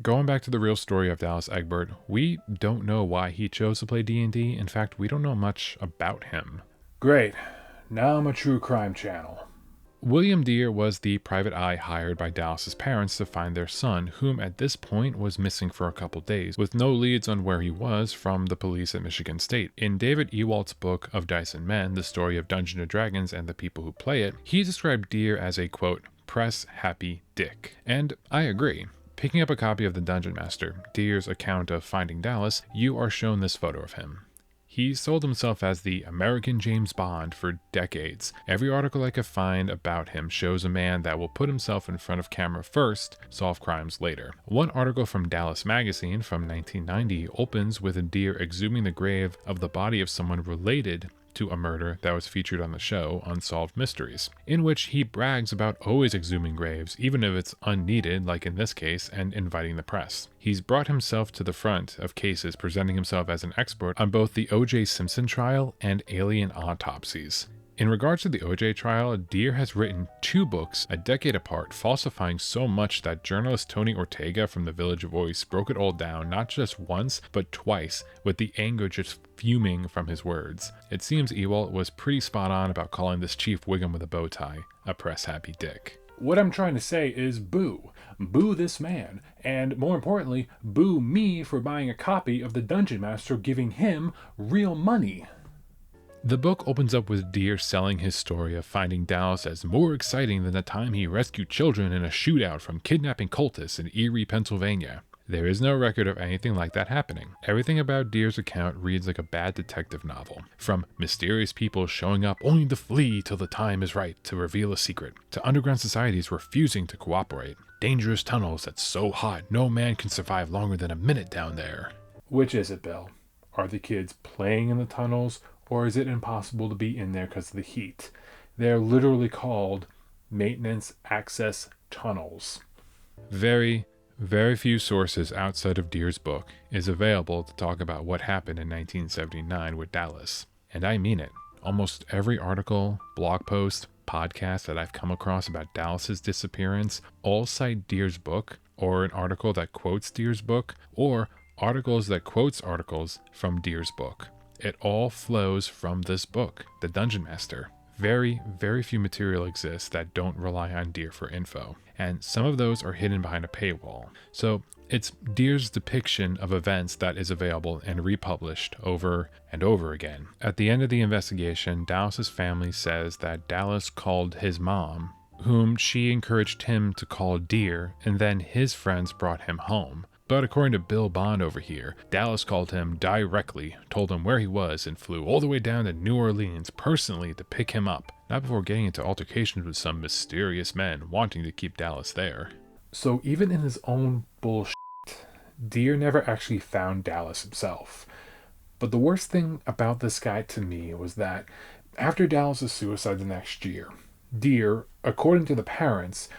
Going back to the real story of Dallas Egbert, we don't know why he chose to play D&D. In fact, we don't know much about him. Great. Now I'm a true crime channel. William Deere was the private eye hired by Dallas's parents to find their son, whom at this point was missing for a couple days, with no leads on where he was from the police at Michigan State. In David Ewalt's book Of Dice and Men, the story of Dungeons & Dragons and the people who play it, he described Deere as a, quote, press happy dick. And I agree. Picking up a copy of The Dungeon Master, Deere's account of finding Dallas, you are shown this photo of him. He sold himself as the American James Bond for decades. Every article I could find about him shows a man that will put himself in front of camera first, solve crimes later. One article from Dallas Magazine from 1990 opens with a Deere exhuming the grave of the body of someone related to a murder that was featured on the show Unsolved Mysteries, in which he brags about always exhuming graves, even if it's unneeded, like in this case, and inviting the press. He's brought himself to the front of cases, presenting himself as an expert on both the O.J. Simpson trial and alien autopsies. In regards to the O.J. trial, Deere has written 2 books a decade apart, falsifying so much that journalist Tony Ortega from the Village Voice broke it all down not just once, but twice, with the anger just fuming from his words. It seems Ewalt was pretty spot on about calling this Chief Wiggum with a bow tie a press-happy dick. What I'm trying to say is boo. Boo this man. And more importantly, boo me for buying a copy of The Dungeon Master, giving him real money. The book opens up with Deere selling his story of finding Dallas as more exciting than the time he rescued children in a shootout from kidnapping cultists in Erie, Pennsylvania. There is no record of anything like that happening. Everything about Deere's account reads like a bad detective novel. From mysterious people showing up only to flee till the time is right to reveal a secret, to underground societies refusing to cooperate, dangerous tunnels that's so hot no man can survive longer than a minute down there. Which is it, Bill? Are the kids playing in the tunnels, or is it impossible to be in there because of the heat? They're literally called maintenance access tunnels. Very few sources outside of Deere's book is available to talk about what happened in 1979 with Dallas. And I mean it. Almost every article, blog post, podcast that I've come across about Dallas's disappearance all cite Deere's book, or an article that quotes Deere's book, or articles that quotes articles from Deere's book. It all flows from this book, The Dungeon Master. Very few material exists that don't rely on Deere for info, and some of those are hidden behind a paywall. So it's Deere's depiction of events that is available and republished over and over again. At the end of the investigation, Dallas's family says that Dallas called his mom, whom she encouraged him to call Deere, and then his friends brought him home. But according to Bill Bond over here, Dallas called him directly, told him where he was, and flew all the way down to New Orleans personally to pick him up, not before getting into altercations with some mysterious men wanting to keep Dallas there. So even in his own bullshit, Deere never actually found Dallas himself. But the worst thing about this guy to me was that after Dallas's suicide the next year, Deere, according to the parents,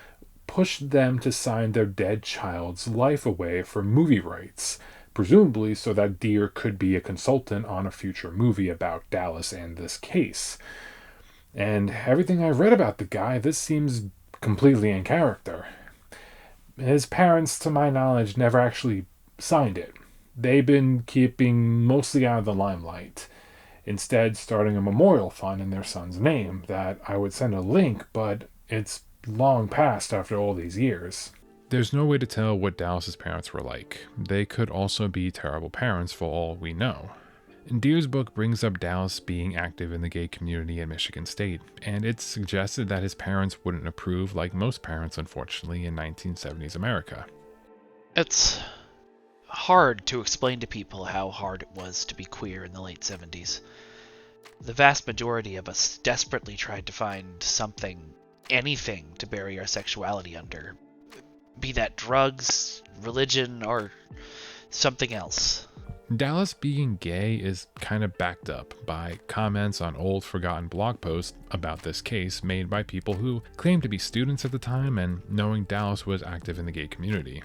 pushed them to sign their dead child's life away for movie rights, presumably so that Deere could be a consultant on a future movie about Dallas and this case. And everything I've read about the guy, this seems completely in character. His parents, to my knowledge, never actually signed it. They've been keeping mostly out of the limelight, instead starting a memorial fund in their son's name that I would send a link, but it's long past after all these years. There's no way to tell what Dallas's parents were like. They could also be terrible parents for all we know. Deere's book brings up Dallas being active in the gay community at Michigan State, and it's suggested that his parents wouldn't approve, like most parents, unfortunately, in 1970s America. It's hard to explain to people how hard it was to be queer in the late 70s. The vast majority of us desperately tried to find something, anything, to bury our sexuality under. Be that drugs, religion, or something else. Dallas being gay is kind of backed up by comments on old forgotten blog posts about this case made by people who claimed to be students at the time and knowing Dallas was active in the gay community.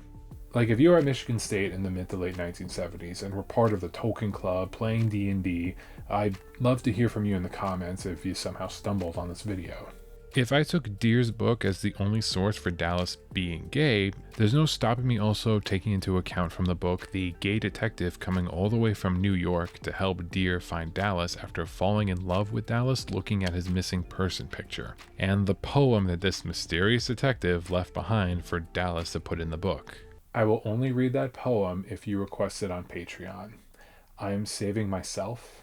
Like if you were at Michigan State in the mid to late 1970s and were part of the Tolkien Club playing D&D, I'd love to hear from you in the comments if you somehow stumbled on this video. If I took Deer's book as the only source for Dallas being gay, there's no stopping me also taking into account from the book the gay detective coming all the way from New York to help Deer find Dallas after falling in love with Dallas looking at his missing person picture, and the poem that this mysterious detective left behind for Dallas to put in the book. I will only read that poem if you request it on Patreon. I am saving myself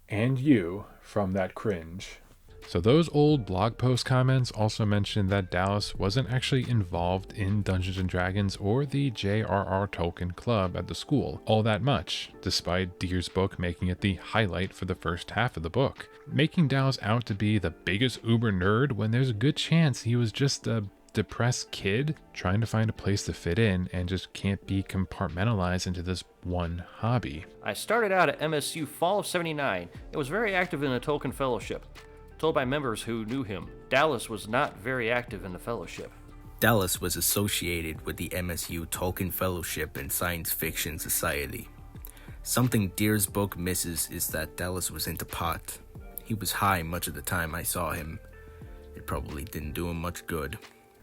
and you from that cringe. So those old blog post comments also mentioned that Dallas wasn't actually involved in Dungeons & Dragons or the J.R.R. Tolkien Club at the school all that much, despite Deer's book making it the highlight for the first half of the book, making Dallas out to be the biggest uber nerd when there's a good chance he was just a depressed kid trying to find a place to fit in and just can't be compartmentalized into this one hobby. I started out at MSU fall of '79 and was very active in the Tolkien Fellowship. Told by members who knew him, Dallas was not very active in the fellowship. Dallas was associated with the MSU Tolkien Fellowship and Science Fiction Society. Something Deer's book misses is that Dallas was into pot. He was high much of the time I saw him. It probably didn't do him much good.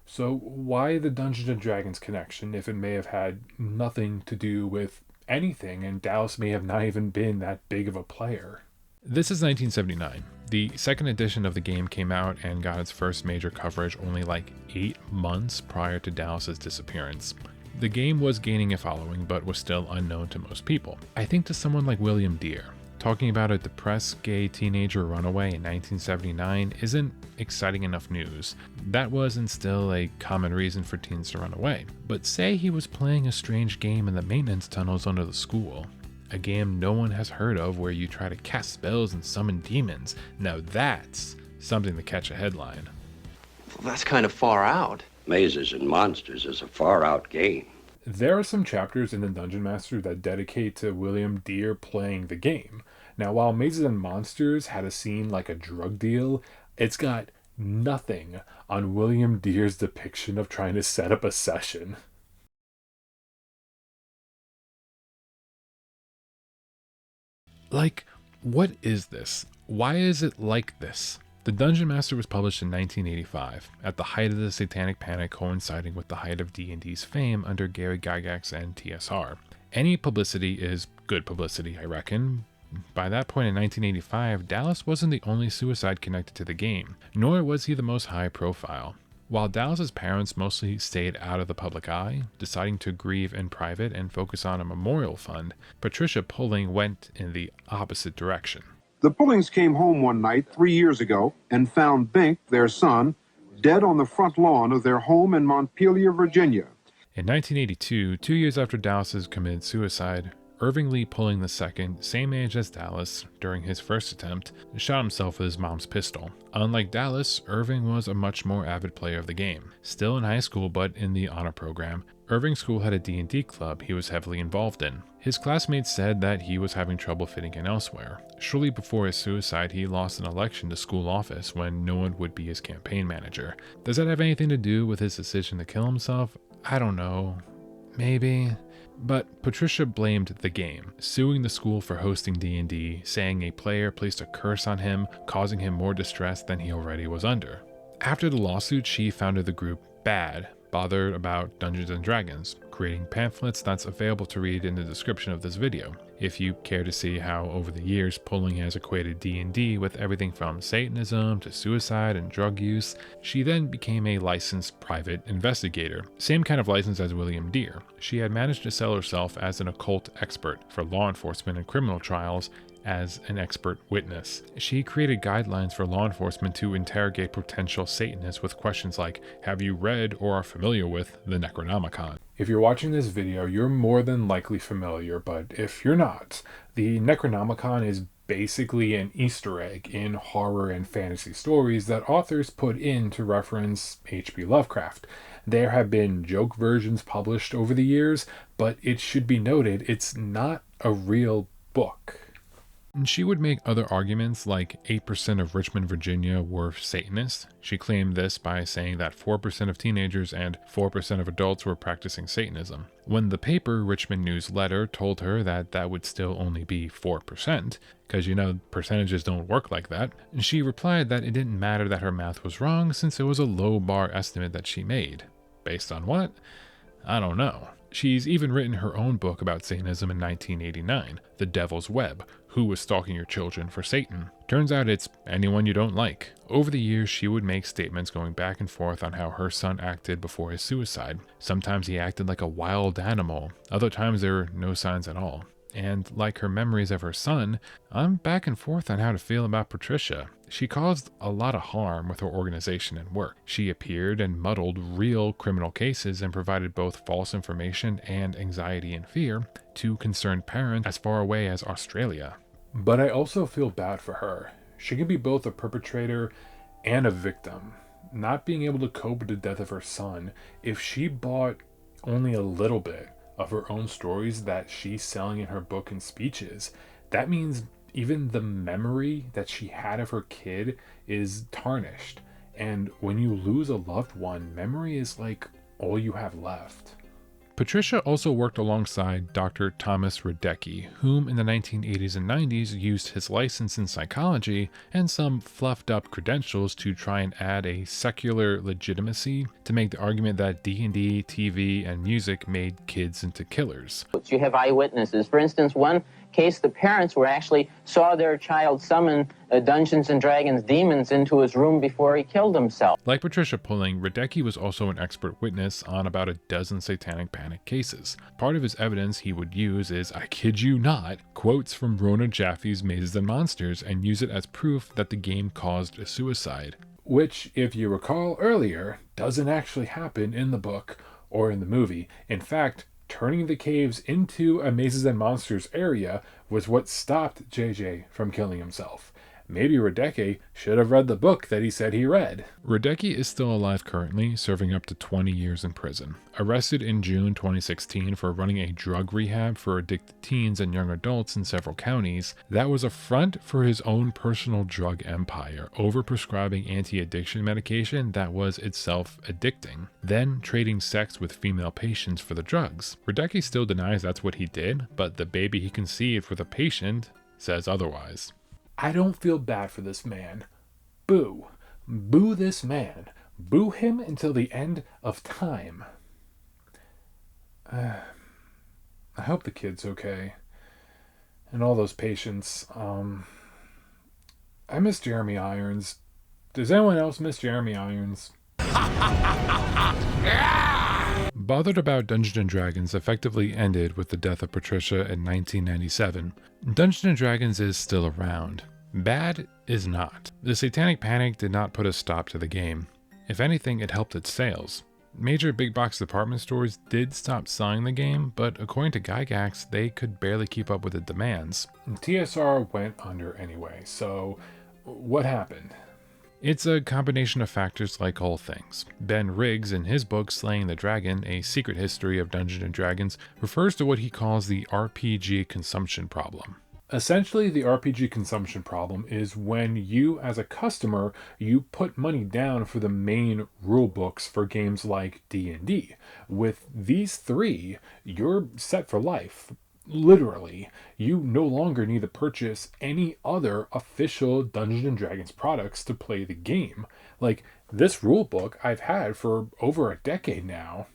So why the Dungeons & Dragons connection if it may have had nothing to do with anything and Dallas may have not even been that big of a player? This is 1979. The second edition of the game came out and got its first major coverage only like 8 months prior to Dallas's disappearance. The game was gaining a following but was still unknown to most people. I think to someone like William Deer, talking about a depressed gay teenager runaway in 1979 isn't exciting enough news. That was and still a common reason for teens to run away. But say he was playing a strange game in the maintenance tunnels under the school. A game no one has heard of where you try to cast spells and summon demons. Now that's something to catch a headline. Well, that's kind of far out. Mazes and Monsters is a far-out game. There are some chapters in the Dungeon Master that dedicate to William Deer playing the game. Now, while Mazes and Monsters had a scene like a drug deal, it's got nothing on William Deer's depiction of trying to set up a session. Like, what is this? Why is it like this? The Dungeon Master was published in 1985, at the height of the Satanic Panic coinciding with the height of D&D's fame under Gary Gygax and TSR. Any publicity is good publicity, I reckon. By that point in 1985, Dallas wasn't the only suicide connected to the game, nor was he the most high profile. While Dallas's parents mostly stayed out of the public eye, deciding to grieve in private and focus on a memorial fund, Patricia Pulling went in the opposite direction. The Pullings came home one night 3 years ago and found Bink, their son, dead on the front lawn of their home in Montpelier, Virginia. In 1982, 2 years after Dallas committed suicide, Irving Lee Pulling II, same age as Dallas, during his first attempt, shot himself with his mom's pistol. Unlike Dallas, Irving was a much more avid player of the game. Still in high school but in the honor program, Irving's school had a D&D club he was heavily involved in. His classmates said that he was having trouble fitting in elsewhere. Shortly before his suicide, he lost an election to school office when no one would be his campaign manager. Does that have anything to do with his decision to kill himself? I don't know. Maybe. But Patricia blamed the game, suing the school for hosting D&D, saying a player placed a curse on him, causing him more distress than he already was under. After the lawsuit, she founded the group Bad, bothered about Dungeons & Dragons, creating pamphlets that's available to read in the description of this video, if you care to see how over the years Pulling has equated D&D with everything from Satanism to suicide and drug use. She then became a licensed private investigator, same kind of license as William Deer. She had managed to sell herself as an occult expert for law enforcement and criminal trials as an expert witness. She created guidelines for law enforcement to interrogate potential Satanists with questions like, have you read or are familiar with the Necronomicon? If you're watching this video, you're more than likely familiar, but if you're not, the Necronomicon is basically an Easter egg in horror and fantasy stories that authors put in to reference H.P. Lovecraft. There have been joke versions published over the years, but it should be noted it's not a real book. And she would make other arguments like 8% of Richmond, Virginia were Satanists. She claimed this by saying that 4% of teenagers and 4% of adults were practicing Satanism. When the paper Richmond News Letter told her that that would still only be 4%, because percentages don't work like that, she replied that it didn't matter that her math was wrong since it was a low bar estimate that she made. Based on what? I don't know. She's even written her own book about Satanism in 1989, The Devil's Web, Who Was Stalking Your Children for Satan. Turns out it's anyone you don't like. Over the years, she would make statements going back and forth on how her son acted before his suicide. Sometimes he acted like a wild animal, other times there were no signs at all. And like her memories of her son, I'm back and forth on how to feel about Patricia. She caused a lot of harm with her organization and work. She appeared and muddled real criminal cases and provided both false information and anxiety and fear to concerned parents as far away as Australia. But I also feel bad for her. She can be both a perpetrator and a victim. Not being able to cope with the death of her son, if she bought only a little bit of her own stories that she's selling in her book and speeches, that means even the memory that she had of her kid is tarnished. And when you lose a loved one, memory is like all you have left. Patricia also worked alongside Dr. Thomas Radecki, whom in the 1980s and 90s used his license in psychology and some fluffed up credentials to try and add a secular legitimacy to make the argument that D&D, TV, and music made kids into killers. You have eyewitnesses. For instance, one case, the parents saw their child summon Dungeons and Dragons demons into his room before he killed himself. Like Patricia Pulling, Radecki was also an expert witness on about a dozen Satanic Panic cases. Part of his evidence he would use is, I kid you not, quotes from Rona Jaffe's Mazes and Monsters and use it as proof that the game caused a suicide. Which, if you recall earlier, doesn't actually happen in the book or in the movie. In fact, turning the caves into a Mazes and Monsters area was what stopped JJ from killing himself. Maybe Radecki should have read the book that he said he read. Radecki is still alive currently, serving up to 20 years in prison. Arrested in June 2016 for running a drug rehab for addicted teens and young adults in several counties, that was a front for his own personal drug empire, overprescribing anti-addiction medication that was itself addicting, then trading sex with female patients for the drugs. Radecki still denies that's what he did, but the baby he conceived with a patient says otherwise. I don't feel bad for this man. Boo. Boo this man. Boo him until the end of time. I hope the kid's okay. And all those patients. I miss Jeremy Irons. Does anyone else miss Jeremy Irons? Bothered About Dungeons & Dragons effectively ended with the death of Patricia in 1997. Dungeons & Dragons is still around. Bad is not. The Satanic Panic did not put a stop to the game. If anything, it helped its sales. Major big box department stores did stop selling the game, but according to Gygax, they could barely keep up with the demands. TSR went under anyway, so what happened? It's a combination of factors like all things. Ben Riggs, in his book Slaying the Dragon, A Secret History of Dungeons & Dragons, refers to what he calls the RPG consumption problem. Essentially, the RPG consumption problem is when you, as a customer, you put money down for the main rule books for games like D&D. With these three, you're set for life. Literally, you no longer need to purchase any other official Dungeons & Dragons products to play the game. Like, this rulebook I've had for over a decade now.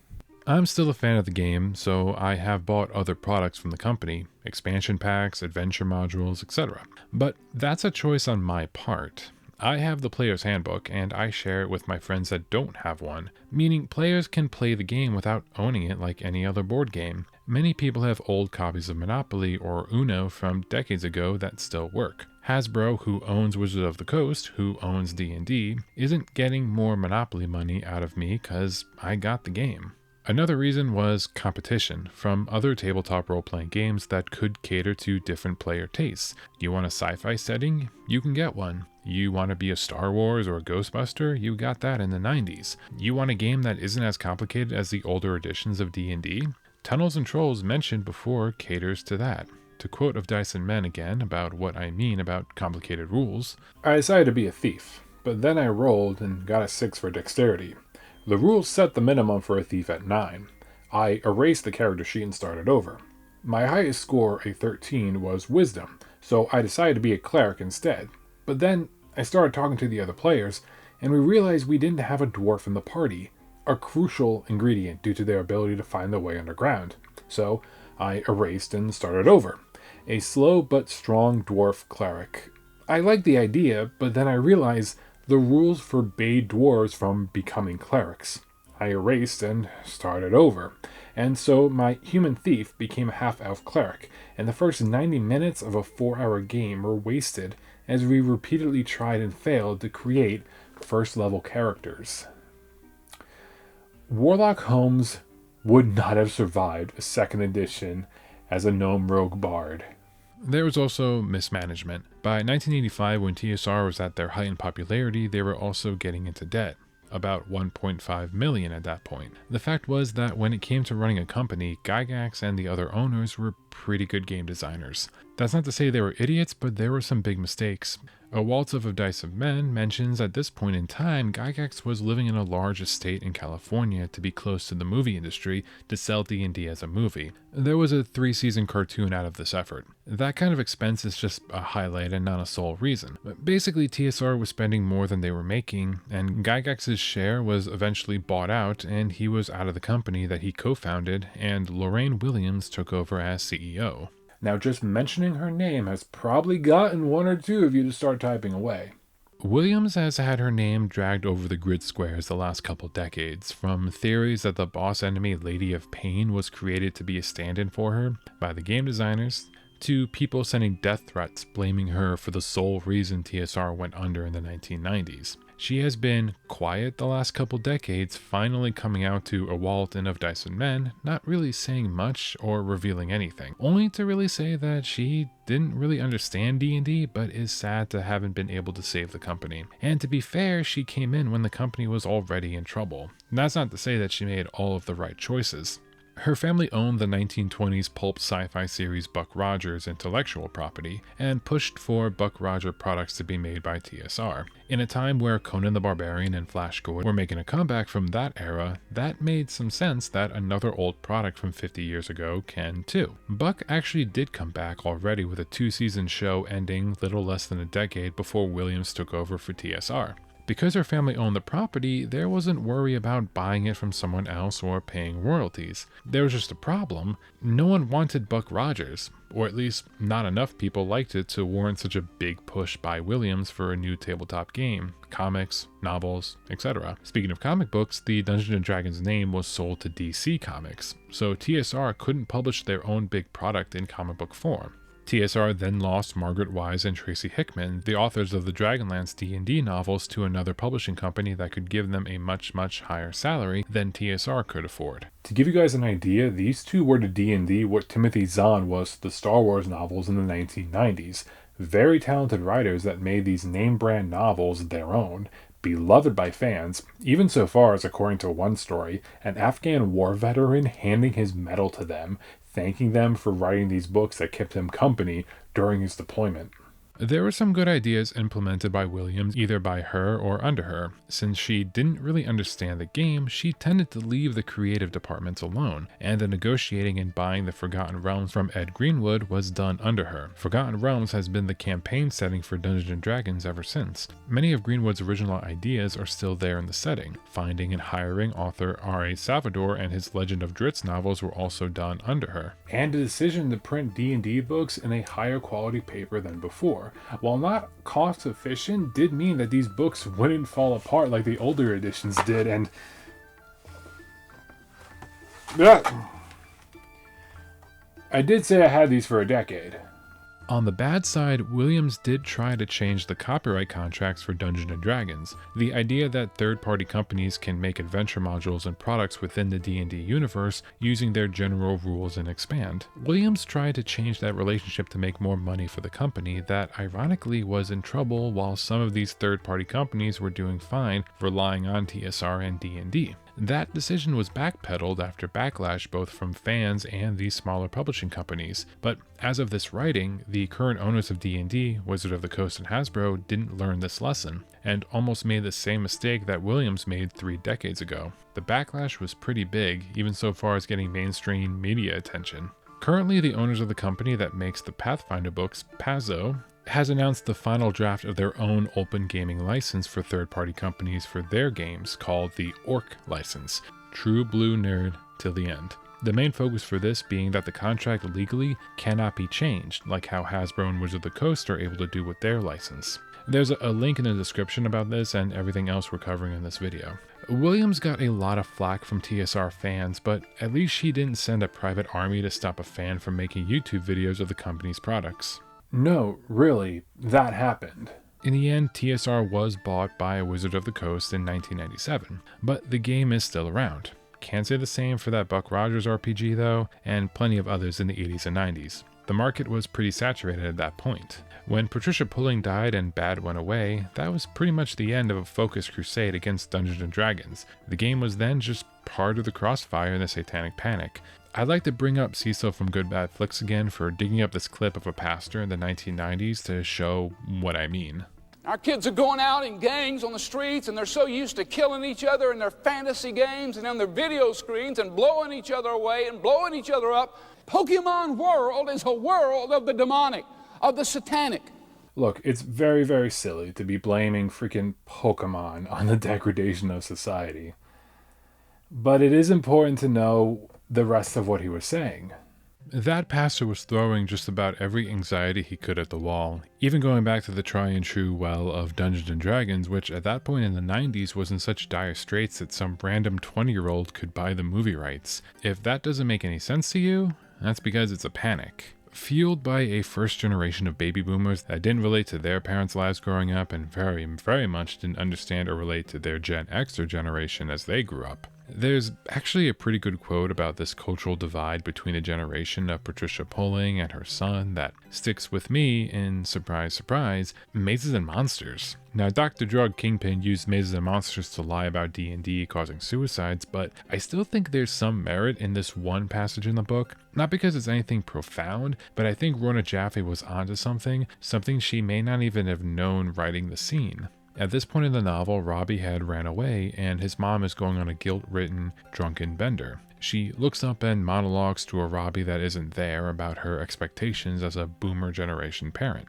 I'm still a fan of the game, so I have bought other products from the company, expansion packs, adventure modules, etc. But that's a choice on my part. I have the Player's Handbook, and I share it with my friends that don't have one, meaning players can play the game without owning it like any other board game. Many people have old copies of Monopoly or Uno from decades ago that still work. Hasbro, who owns Wizards of the Coast, who owns D&D, isn't getting more Monopoly money out of me because I got the game. Another reason was competition from other tabletop role-playing games that could cater to different player tastes. You want a sci-fi setting? You can get one. You want to be a Star Wars or a Ghostbuster? You got that in the 90s. You want a game that isn't as complicated as the older editions of D&D? Tunnels and Trolls mentioned before caters to that. To quote of Dice and Men again about what I mean about complicated rules, I decided to be a thief, but then I rolled and got a 6 for dexterity. The rules set the minimum for a thief at 9. I erased the character sheet and started over. My highest score, a 13, was wisdom, so I decided to be a cleric instead. But then I started talking to the other players, and we realized we didn't have a dwarf in the party, a crucial ingredient due to their ability to find their way underground. So I erased and started over. A slow but strong dwarf cleric. I liked the idea, but then I realized the rules forbade dwarves from becoming clerics. I erased and started over, and so my human thief became a half-elf cleric, and the first 90 minutes of a 4-hour game were wasted as we repeatedly tried and failed to create first-level characters. Warlock Holmes would not have survived a second edition as a gnome rogue bard. there was also mismanagement. By 1985, when TSR was at their height in popularity, they were also getting into debt. About 1.5 million at that point. The fact was that when it came to running a company, Gygax and the other owners were pretty good game designers. That's not to say they were idiots, but there were some big mistakes. A Waltz of Dice of Men mentions at this point in time, Gygax was living in a large estate in California to be close to the movie industry to sell D&D as a movie. There was a 3-season cartoon out of this effort. That kind of expense is just a highlight and not a sole reason. Basically, TSR was spending more than they were making, and Gygax's share was eventually bought out, and he was out of the company that he co-founded, and Lorraine Williams took over as CEO. Now, just mentioning her name has probably gotten one or two of you to start typing away. Williams has had her name dragged over the grid squares the last couple decades, from theories that the boss enemy Lady of Pain was created to be a stand-in for her by the game designers, to people sending death threats blaming her for the sole reason TSR went under in the 1990s. She has been quiet the last couple decades, finally coming out to a Walton of Dice and Men, not really saying much or revealing anything, only to really say that she didn't really understand D&D, but is sad to haven't been able to save the company. And to be fair, she came in when the company was already in trouble. And that's not to say that she made all of the right choices. Her family owned the 1920s pulp sci-fi series Buck Rogers intellectual property, and pushed for Buck Roger products to be made by TSR. In a time where Conan the Barbarian and Flash Gordon were making a comeback from that era, that made some sense that another old product from 50 years ago can too. Buck actually did come back already with a 2-season show ending little less than a decade before Williams took over for TSR. Because her family owned the property, there wasn't worry about buying it from someone else or paying royalties. There was just a problem. No one wanted Buck Rogers, or at least not enough people liked it to warrant such a big push by Williams for a new tabletop game, comics, novels, etc. Speaking of comic books, the Dungeons & Dragons name was sold to DC Comics, so TSR couldn't publish their own big product in comic book form. TSR then lost Margaret Wise and Tracy Hickman, the authors of the Dragonlance D&D novels, to another publishing company that could give them a much higher salary than TSR could afford. To give you guys an idea, these two were to D&D what Timothy Zahn was to the Star Wars novels in the 1990s. Very talented writers that made these name brand novels their own, beloved by fans, even so far as, according to one story, an Afghan war veteran handing his medal to them, thanking them for writing these books that kept him company during his deployment. There were some good ideas implemented by Williams, either by her or under her. Since she didn't really understand the game, she tended to leave the creative departments alone, and the negotiating and buying the Forgotten Realms from Ed Greenwood was done under her. Forgotten Realms has been the campaign setting for Dungeons & Dragons ever since. Many of Greenwood's original ideas are still there in the setting. Finding and hiring author R.A. Salvador and his Legend of Dritz novels were also done under her. And the decision to print D&D books in a higher quality paper than before. While not cost efficient, did mean that these books wouldn't fall apart like the older editions did, and I did say I had these for a decade. On the bad side, Williams did try to change the copyright contracts for Dungeons & Dragons. The idea that third-party companies can make adventure modules and products within the D&D universe using their general rules and expand. Williams tried to change that relationship to make more money for the company that ironically was in trouble while some of these third-party companies were doing fine, relying on TSR and D&D. That decision was backpedaled after backlash both from fans and these smaller publishing companies, but as of this writing, the current owners of D&D, Wizard of the Coast and Hasbro, didn't learn this lesson, and almost made the same mistake that Williams made 3 decades ago. The backlash was pretty big, even so far as getting mainstream media attention. Currently, the owners of the company that makes the Pathfinder books, Paizo, has announced the final draft of their own open gaming license for third-party companies for their games called the Orc license, True Blue Nerd till the end. The main focus for this being that the contract legally cannot be changed, like how Hasbro and Wizard of the Coast are able to do with their license. There's a link in the description about this and everything else we're covering in this video. Williams got a lot of flack from TSR fans, but at least she didn't send a private army to stop a fan from making YouTube videos of the company's products. No, really, that happened. In the end, TSR was bought by Wizard of the Coast in 1997, but the game is still around. Can't say the same for that Buck Rogers RPG though, and plenty of others in the 80s and 90s. The market was pretty saturated at that point. When Patricia Pulling died and Bad went away, that was pretty much the end of a focused crusade against Dungeons & Dragons. The game was then just part of the crossfire in the Satanic Panic. I'd like to bring up Cecil from Good Bad Flicks again for digging up this clip of a pastor in the 1990s to show what I mean. Our kids are going out in gangs on the streets, and they're so used to killing each other in their fantasy games and on their video screens and blowing each other away and blowing each other up. Pokemon world is a world of the demonic, of the satanic. Look, it's very, very silly to be blaming freaking Pokemon on the degradation of society. But it is important to know the rest of what he was saying. That pastor was throwing just about every anxiety he could at the wall, even going back to the try and true well of Dungeons & Dragons, which at that point in the 90s was in such dire straits that some random 20-year-old could buy the movie rights. If that doesn't make any sense to you, that's because it's a panic. Fueled by a first generation of baby boomers that didn't relate to their parents' lives growing up and very, very much didn't understand or relate to their Gen Xer generation as they grew up. There's actually a pretty good quote about this cultural divide between the generation of Patricia Pulling and her son that sticks with me in, surprise, surprise, Mazes and Monsters. Now, Dr. Drug Kingpin used Mazes and Monsters to lie about D&D causing suicides, but I still think there's some merit in this one passage in the book. Not because it's anything profound, but I think Rona Jaffe was onto something she may not even have known writing the scene. At this point in the novel, Robbie had ran away, and his mom is going on a guilt-ridden, drunken bender. She looks up and monologues to a Robbie that isn't there about her expectations as a boomer generation parent.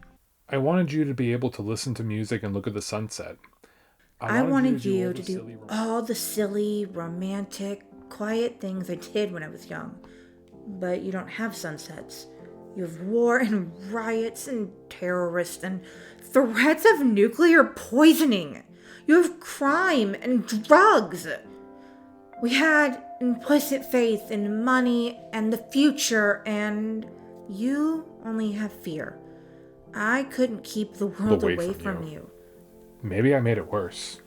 I wanted you to be able to listen to music and look at the sunset. I wanted you to do all the silly, romantic, quiet things I did when I was young. But you don't have sunsets. You have war and riots and terrorists and threats of nuclear poisoning. You have crime and drugs. We had implicit faith in money and the future, and you only have fear. I couldn't keep the world away from you. Maybe I made it worse.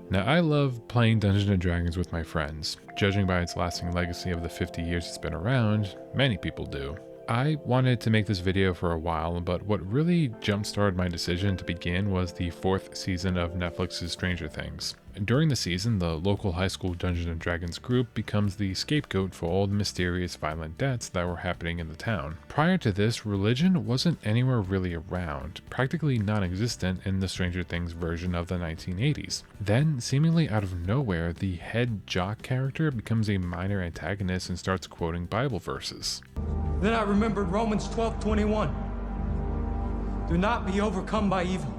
Now, I love playing Dungeons & Dragons with my friends. Judging by its lasting legacy of the 50 years it's been around, many people do. I wanted to make this video for a while, but what really jump-started my decision to begin was the 4th season of Netflix's Stranger Things. During the season, the local high school Dungeons & Dragons group becomes the scapegoat for all the mysterious violent deaths that were happening in the town. Prior to this, religion wasn't anywhere really around, practically non-existent in the Stranger Things version of the 1980s. Then, seemingly out of nowhere, the head jock character becomes a minor antagonist and starts quoting Bible verses. Then I remembered Romans 12:21. Do not be overcome by evil,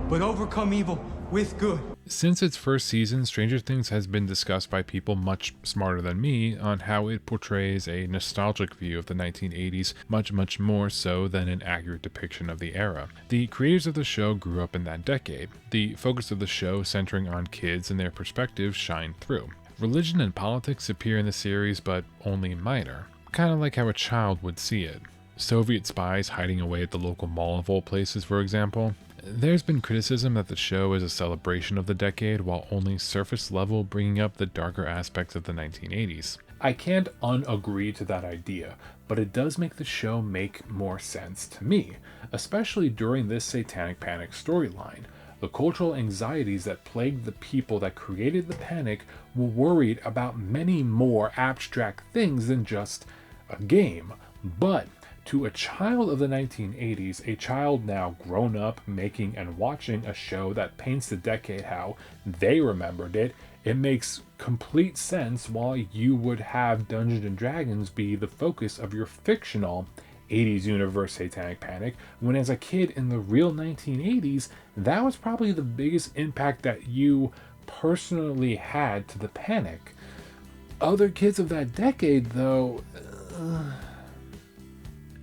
but overcome evil with good. Since its first season, Stranger Things has been discussed by people much smarter than me on how it portrays a nostalgic view of the 1980s, much more so than an accurate depiction of the era. The creators of the show grew up in that decade. The focus of the show centering on kids and their perspectives shine through. Religion and politics appear in the series, but only minor. Kind of like how a child would see it. Soviet spies hiding away at the local mall of all places, for example. There's been criticism that the show is a celebration of the decade while only surface level bringing up the darker aspects of the 1980s. I can't unagree to that idea, but it does make the show make more sense to me, especially during this Satanic Panic storyline. The cultural anxieties that plagued the people that created the panic were worried about many more abstract things than just a game. But to a child of the 1980s, a child now grown up making and watching a show that paints the decade how they remembered it, it makes complete sense why you would have Dungeons and Dragons be the focus of your fictional 80s universe Satanic Panic, when as a kid in the real 1980s, that was probably the biggest impact that you personally had to the panic. Other kids of that decade, though...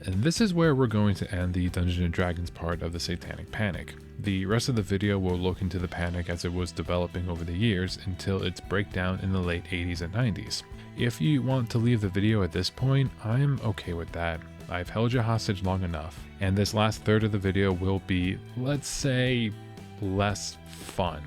And this is where we're going to end the Dungeons & Dragons part of the Satanic Panic. The rest of the video will look into the panic as it was developing over the years until its breakdown in the late 80s and 90s. If you want to leave the video at this point, I'm okay with that. I've held you hostage long enough, and this last third of the video will be, let's say, less fun.